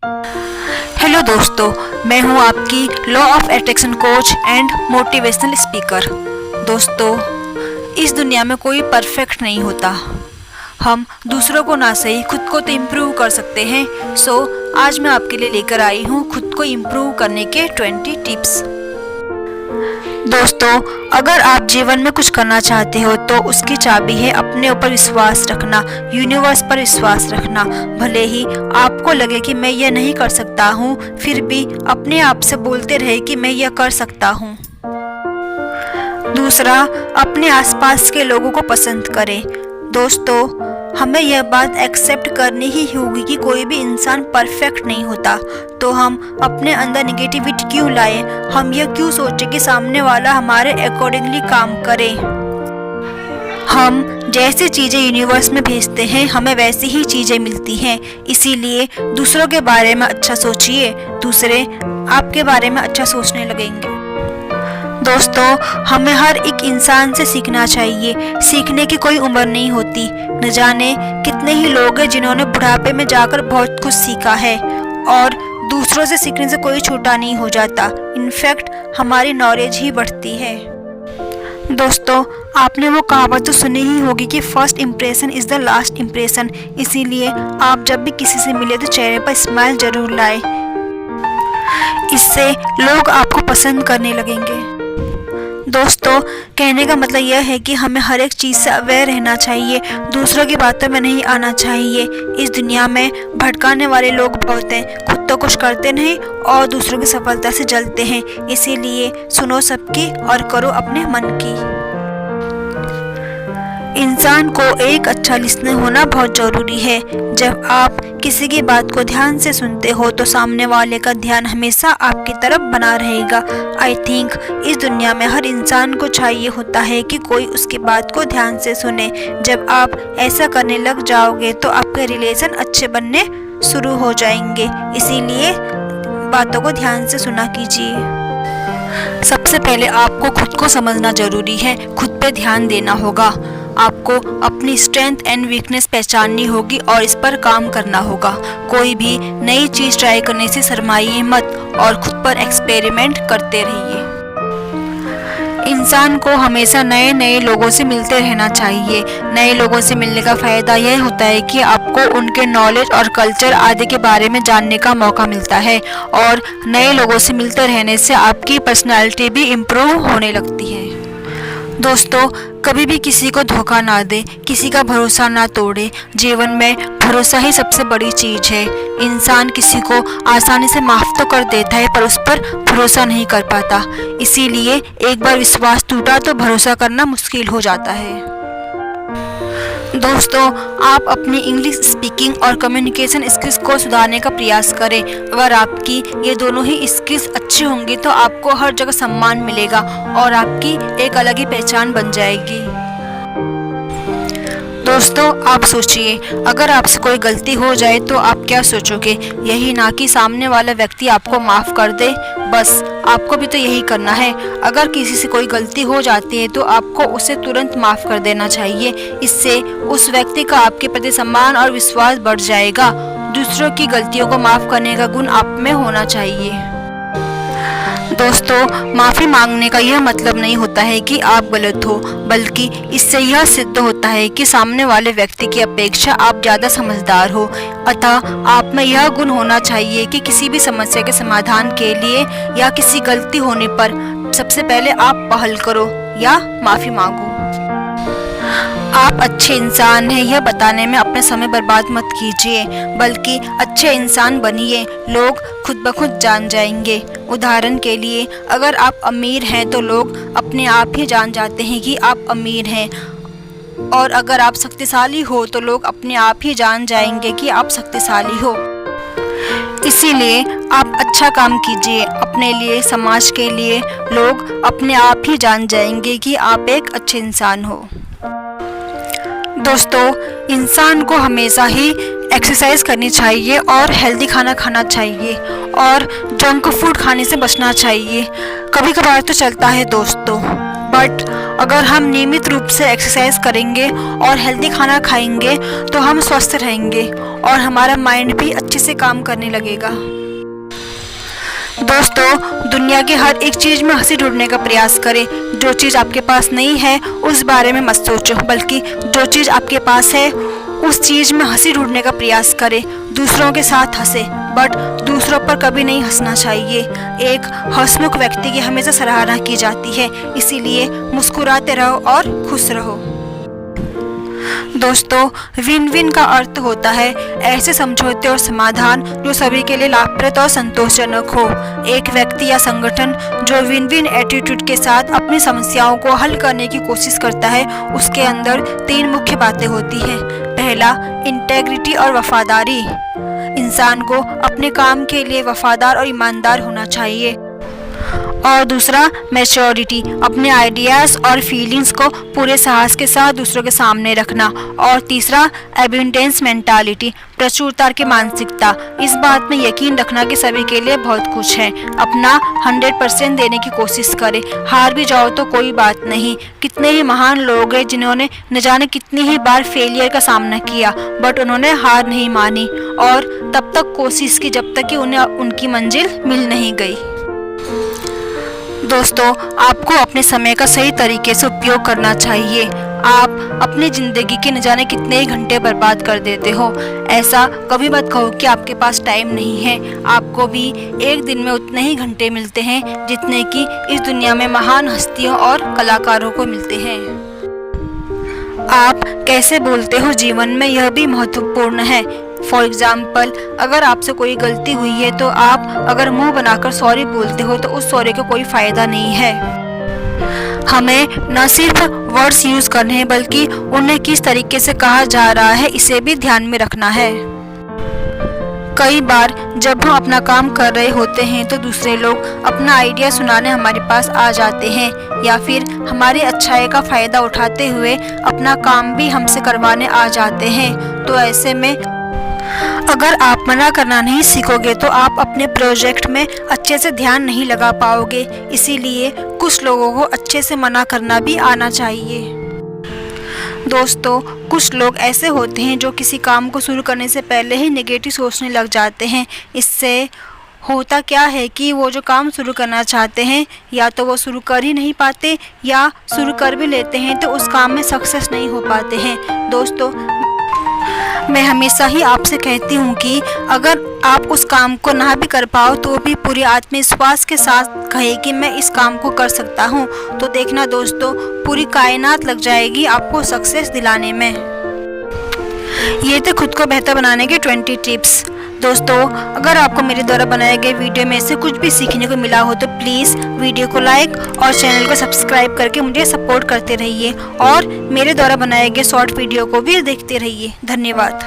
Hello दोस्तों, मैं हूं आपकी law of attraction coach and motivational speaker. दोस्तों, इस दुनिया में कोई परफेक्ट नहीं होता। हम दूसरों को ना सही खुद को तो इम्प्रूव कर सकते हैं। आज मैं आपके लिए लेकर आई हूं खुद को इम्प्रूव करने के 20 टिप्स। दोस्तों, अगर आप जीवन में कुछ करना चाहते हो तो उसकी चाबी है अपने ऊपर विश्वास रखना, यूनिवर्स पर विश्वास रखना। भले ही आपको लगे कि मैं यह नहीं कर सकता हूँ, फिर भी अपने आप से बोलते रहे कि मैं यह कर सकता हूँ। दूसरा, अपने आसपास के लोगों को पसंद करें। दोस्तों, हमें यह बात एक्सेप्ट करनी ही होगी कि कोई भी इंसान परफेक्ट नहीं होता। तो हम अपने अंदर निगेटिविटी क्यों लाएं? हम यह क्यों सोचें कि सामने वाला हमारे अकॉर्डिंगली काम करे? हम जैसी चीज़ें यूनिवर्स में भेजते हैं, हमें वैसी ही चीज़ें मिलती हैं। इसीलिए दूसरों के बारे में अच्छा सोचिए, दूसरे आपके बारे में अच्छा सोचने लगेंगे। दोस्तों, हमें हर एक इंसान से सीखना चाहिए। सीखने की कोई उम्र नहीं होती। न जाने कितने ही लोग हैं जिन्होंने बुढ़ापे में जाकर बहुत कुछ सीखा है, और दूसरों से सीखने से कोई छोटा नहीं हो जाता। इनफैक्ट हमारी नॉलेज ही बढ़ती है। दोस्तों, आपने वो कहावत तो सुनी ही होगी कि first impression is the last impression. इसीलिए आप जब भी किसी से मिले तो चेहरे पर स्माइल जरूर लाए। इससे लोग आपको पसंद करने लगेंगे। दोस्तों, कहने का मतलब यह है कि हमें हर एक चीज़ से अवेयर रहना चाहिए, दूसरों की बातों में नहीं आना चाहिए। इस दुनिया में भटकाने वाले लोग बहुत हैं, खुद तो कुछ करते नहीं और दूसरों की सफलता से जलते हैं। इसीलिए सुनो सबकी और करो अपने मन की। इंसान को एक अच्छा लिसनर होना बहुत ज़रूरी है। जब आप किसी की बात को ध्यान से सुनते हो तो सामने वाले का ध्यान हमेशा आपकी तरफ बना रहेगा। आई थिंक इस दुनिया में हर इंसान को चाहिए होता है कि कोई उसकी बात को ध्यान से सुने। जब आप ऐसा करने लग जाओगे तो आपके रिलेशन अच्छे बनने शुरू हो जाएंगे। इसीलिए बातों को ध्यान से सुना कीजिए। सबसे पहले आपको खुद को समझना जरूरी है, खुद पे ध्यान देना होगा। आपको अपनी स्ट्रेंथ एंड वीकनेस पहचाननी होगी और इस पर काम करना होगा। कोई भी नई चीज़ ट्राई करने से शर्माइए मत और खुद पर एक्सपेरिमेंट करते रहिए। इंसान को हमेशा नए नए लोगों से मिलते रहना चाहिए। नए लोगों से मिलने का फ़ायदा यह होता है कि आपको उनके नॉलेज और कल्चर आदि के बारे में जानने का मौका मिलता है, और नए लोगों से मिलते रहने से आपकी पर्सनैलिटी भी इम्प्रूव होने लगती है। दोस्तों, कभी भी किसी को धोखा ना दे, किसी का भरोसा ना तोड़े। जीवन में भरोसा ही सबसे बड़ी चीज़ है। इंसान किसी को आसानी से माफ़ तो कर देता है पर उस पर भरोसा नहीं कर पाता। इसीलिए एक बार विश्वास टूटा तो भरोसा करना मुश्किल हो जाता है। दोस्तों, आप अपनी इंग्लिश स्पीकिंग और कम्युनिकेशन स्किल्स को सुधारने का प्रयास करें। अगर आपकी ये दोनों ही स्किल्स अच्छी होंगी तो आपको हर जगह सम्मान मिलेगा और आपकी एक अलग ही पहचान बन जाएगी। दोस्तों, आप सोचिए, अगर आपसे कोई गलती हो जाए तो आप क्या सोचोगे? यही ना कि सामने वाला व्यक्ति आपको माफ़ कर दे। बस आपको भी तो यही करना है। अगर किसी से कोई गलती हो जाती है तो आपको उसे तुरंत माफ़ कर देना चाहिए। इससे उस व्यक्ति का आपके प्रति सम्मान और विश्वास बढ़ जाएगा। दूसरों की गलतियों को माफ़ करने का गुण आप में होना चाहिए। दोस्तों, माफ़ी मांगने का यह मतलब नहीं होता है कि आप गलत हो, बल्कि इससे यह सिद्ध होता है कि सामने वाले व्यक्ति की अपेक्षा आप ज़्यादा समझदार हो। अतः आप में यह गुण होना चाहिए कि किसी भी समस्या के समाधान के लिए या किसी गलती होने पर सबसे पहले आप पहल करो या माफ़ी मांगो। आप अच्छे इंसान हैं यह बताने में अपना समय बर्बाद मत कीजिए, बल्कि अच्छे इंसान बनिए। लोग खुद ब खुद जान जाएंगे। उदाहरण के लिए, अगर आप अमीर हैं तो लोग अपने आप ही जान जाते हैं कि आप अमीर हैं, और अगर आप शक्तिशाली हो तो लोग अपने आप ही जान जाएंगे कि आप शक्तिशाली हो। इसीलिए आप अच्छा काम कीजिए अपने लिए, समाज के लिए। लोग अपने आप ही जान जाएंगे कि आप एक अच्छे इंसान हो। दोस्तों, इंसान को हमेशा ही एक्सरसाइज करनी चाहिए और हेल्दी खाना खाना चाहिए और जंक फूड खाने से बचना चाहिए। कभी कभार तो चलता है दोस्तों, बट अगर हम नियमित रूप से एक्सरसाइज करेंगे और हेल्दी खाना खाएंगे तो हम स्वस्थ रहेंगे और हमारा माइंड भी अच्छे से काम करने लगेगा। दोस्तों, दुनिया की हर एक चीज़ में हंसी ढूंढने का प्रयास करें। जो चीज़ आपके पास नहीं है उस बारे में मत सोचो, बल्कि जो चीज़ आपके पास है उस चीज़ में हंसी ढूंढने का प्रयास करें। दूसरों के साथ हंसे, बट दूसरों पर कभी नहीं हंसना चाहिए। एक हंसमुख व्यक्ति की हमेशा सराहना की जाती है, इसीलिए मुस्कुराते रहो और खुश रहो। दोस्तों, विन विन का अर्थ होता है ऐसे समझौते और समाधान जो सभी के लिए लाभप्रद और संतोषजनक हो। एक व्यक्ति या संगठन जो विन विन एटीट्यूड के साथ अपनी समस्याओं को हल करने की कोशिश करता है, उसके अंदर 3 मुख्य बातें होती हैं। पहला, इंटेग्रिटी और वफादारी। इंसान को अपने काम के लिए वफादार और ईमानदार होना चाहिए। और दूसरा, मैच्योरिटी, अपने आइडियाज़ और फीलिंग्स को पूरे साहस के साथ दूसरों के सामने रखना। और तीसरा, एबंडेंस मेंटालिटी, प्रचुरता की मानसिकता, इस बात में यकीन रखना कि सभी के लिए बहुत कुछ है। अपना 100% देने की कोशिश करें। हार भी जाओ तो कोई बात नहीं। कितने ही महान लोग हैं जिन्होंने न जाने कितनी ही बार फेलियर का सामना किया, बट उन्होंने हार नहीं मानी और तब तक कोशिश की जब तक कि उन्हें उनकी मंजिल मिल नहीं गई। दोस्तों, आपको अपने समय का सही तरीके से उपयोग करना चाहिए। आप अपनी ज़िंदगी के न जाने कितने ही घंटे बर्बाद कर देते हो। ऐसा कभी मत कहो कि आपके पास टाइम नहीं है। आपको भी एक दिन में उतने ही घंटे मिलते हैं जितने कि इस दुनिया में महान हस्तियों और कलाकारों को मिलते हैं। आप कैसे बोलते हो जीवन में, यह भी महत्वपूर्ण है। फॉर एग्जाम्पल, अगर आपसे कोई गलती हुई है तो आप अगर मुंह बनाकर सॉरी बोलते हो तो उस सॉरी का कोई फ़ायदा नहीं है। हमें न सिर्फ वर्ड्स यूज़ करने हैं, बल्कि उन्हें किस तरीके से कहा जा रहा है इसे भी ध्यान में रखना है। कई बार जब हम अपना काम कर रहे होते हैं तो दूसरे लोग अपना आइडिया सुनाने हमारे पास आ जाते हैं, या फिर हमारी अच्छाई का फ़ायदा उठाते हुए अपना काम भी हमसे करवाने आ जाते हैं। तो ऐसे में अगर आप मना करना नहीं सीखोगे तो आप अपने प्रोजेक्ट में अच्छे से ध्यान नहीं लगा पाओगे। इसीलिए कुछ लोगों को अच्छे से मना करना भी आना चाहिए। दोस्तों, कुछ लोग ऐसे होते हैं जो किसी काम को शुरू करने से पहले ही नेगेटिव सोचने लग जाते हैं। इससे होता क्या है कि वो जो काम शुरू करना चाहते हैं या तो वो शुरू कर ही नहीं पाते, या शुरू कर भी लेते हैं तो उस काम में सक्सेस नहीं हो पाते हैं। दोस्तों, मैं हमेशा ही आपसे कहती हूँ कि अगर आप उस काम को ना भी कर पाओ तो भी पूरे आत्मविश्वास के साथ कहे कि मैं इस काम को कर सकता हूँ, तो देखना दोस्तों, पूरी कायनात लग जाएगी आपको सक्सेस दिलाने में। ये थे खुद को बेहतर बनाने के 20 टिप्स। दोस्तों, अगर आपको मेरे द्वारा बनाए गए वीडियो में से कुछ भी सीखने को मिला हो तो प्लीज़ वीडियो को लाइक और चैनल को सब्सक्राइब करके मुझे सपोर्ट करते रहिए और मेरे द्वारा बनाए गए शॉर्ट वीडियो को भी देखते रहिए। धन्यवाद।